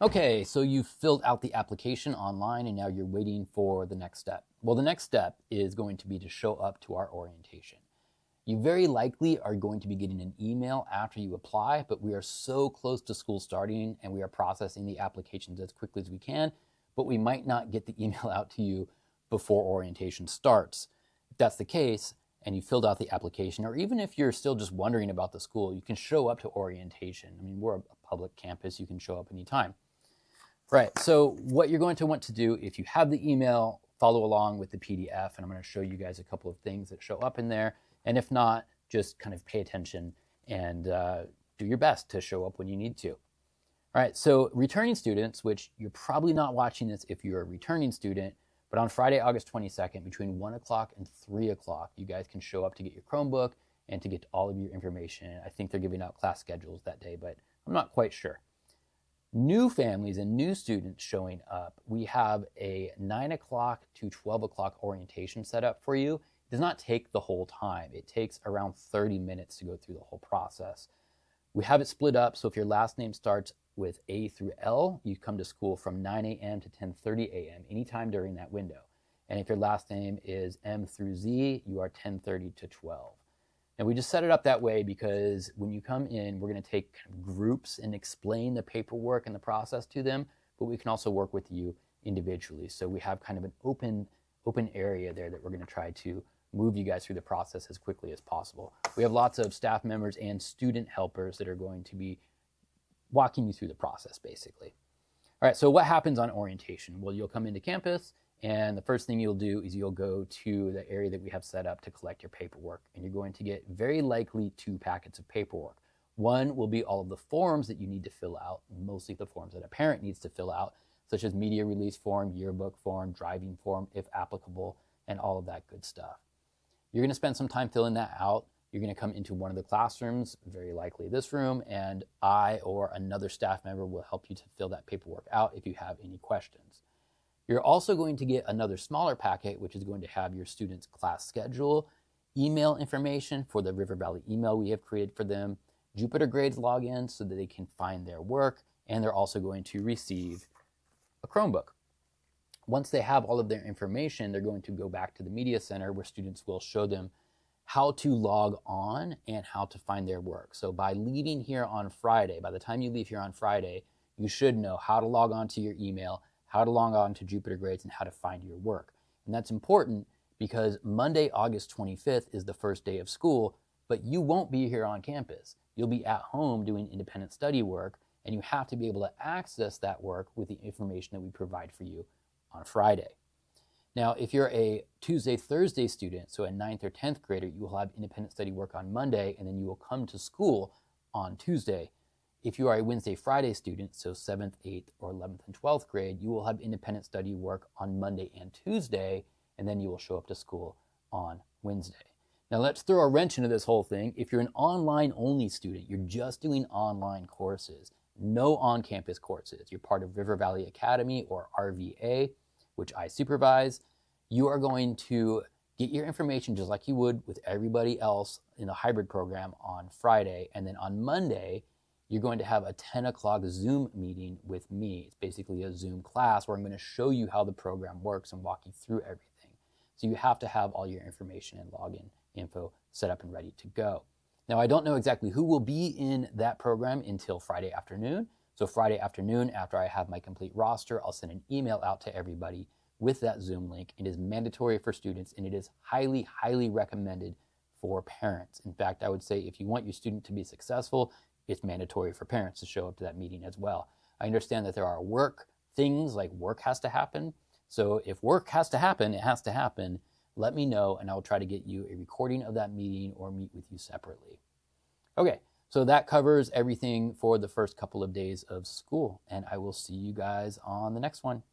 Okay, so you've filled out the application online and now you're waiting for the next step. Well, the next step is going to be to show up to our orientation. You very likely are going to be getting an email after you apply, but we are so close to school starting and we are processing the applications as quickly as we can, but we might not get the email out to you before orientation starts. If that's the case, and you filled out the application, or even if you're still just wondering about the school, you can show up to orientation. I mean, we're a public campus, you can show up anytime. Right, so what you're going to want to do, if you have the email, follow along with the PDF, and I'm going to show you guys a couple of things that show up in there. And if not, just kind of pay attention and do your best to show up when you need to. All right, so returning students, which you're probably not watching this if you're a returning student, but on Friday, August 22nd, between 1 o'clock and 3 o'clock, you guys can show up to get your Chromebook and to get all of your information. I think they're giving out class schedules that day, but I'm not quite sure. New families and new students showing up, we have a 9 o'clock to 12 o'clock orientation set up for you. It does not take the whole time. It takes around 30 minutes to go through the whole process. We have it split up, so if your last name starts with A through L, you come to school from 9 a.m. to 10:30 a.m. anytime during that window. And if your last name is M through Z, you are 10:30 to 12. And we just set it up that way because when you come in, we're going to take groups and explain the paperwork and the process to them, but we can also work with you individually. So we have kind of an open area there that we're going to try to move you guys through the process as quickly as possible. We have lots of staff members and student helpers that are going to be walking you through the process, basically. All right, so what happens on orientation? Well, you'll come into campus, and the first thing you'll do is you'll go to the area that we have set up to collect your paperwork, and you're going to get very likely 2 packets of paperwork. One will be all of the forms that you need to fill out, mostly the forms that a parent needs to fill out, such as media release form, yearbook form, driving form, if applicable, and all of that good stuff. You're going to spend some time filling that out. You're going to come into one of the classrooms, very likely this room, and I or another staff member will help you to fill that paperwork out if you have any questions. You're also going to get another smaller packet, which is going to have your students' class schedule, email information for the River Valley email we have created for them, Jupiter Grades login so that they can find their work, and they're also going to receive a Chromebook. Once they have all of their information, they're going to go back to the media center where students will show them how to log on and how to find their work. So by leaving here on Friday, by the time you leave here on Friday, you should know how to log on to your email, how to log on to Jupiter Grades, and how to find your work. And that's important because Monday, August 25th is the first day of school, but you won't be here on campus. You'll be at home doing independent study work, and you have to be able to access that work with the information that we provide for you on Friday. Now, if you're a Tuesday, Thursday student, so a 9th or 10th grader, you will have independent study work on Monday, and then you will come to school on Tuesday. If you are a Wednesday, Friday student, so 7th, 8th, or 11th and 12th grade, you will have independent study work on Monday and Tuesday, and then you will show up to school on Wednesday. Now let's throw a wrench into this whole thing. If you're an online-only student, you're just doing online courses, no on-campus courses. You're part of River Valley Academy or RVA, which I supervise. You are going to get your information just like you would with everybody else in the hybrid program on Friday, and then on Monday, you're going to have a 10 o'clock Zoom meeting with me. It's basically a Zoom class where I'm going to show you how the program works and walk you through everything. So you have to have all your information and login info set up and ready to go. Now, I don't know exactly who will be in that program until Friday afternoon. So Friday afternoon, after I have my complete roster, I'll send an email out to everybody with that Zoom link. It is mandatory for students, and it is highly, highly recommended for parents. In fact, I would say if you want your student to be successful, it's mandatory for parents to show up to that meeting as well. I understand that there are work things like work has to happen. So if work has to happen, it has to happen. Let me know, and I'll try to get you a recording of that meeting or meet with you separately. Okay, so that covers everything for the first couple of days of school, and I will see you guys on the next one.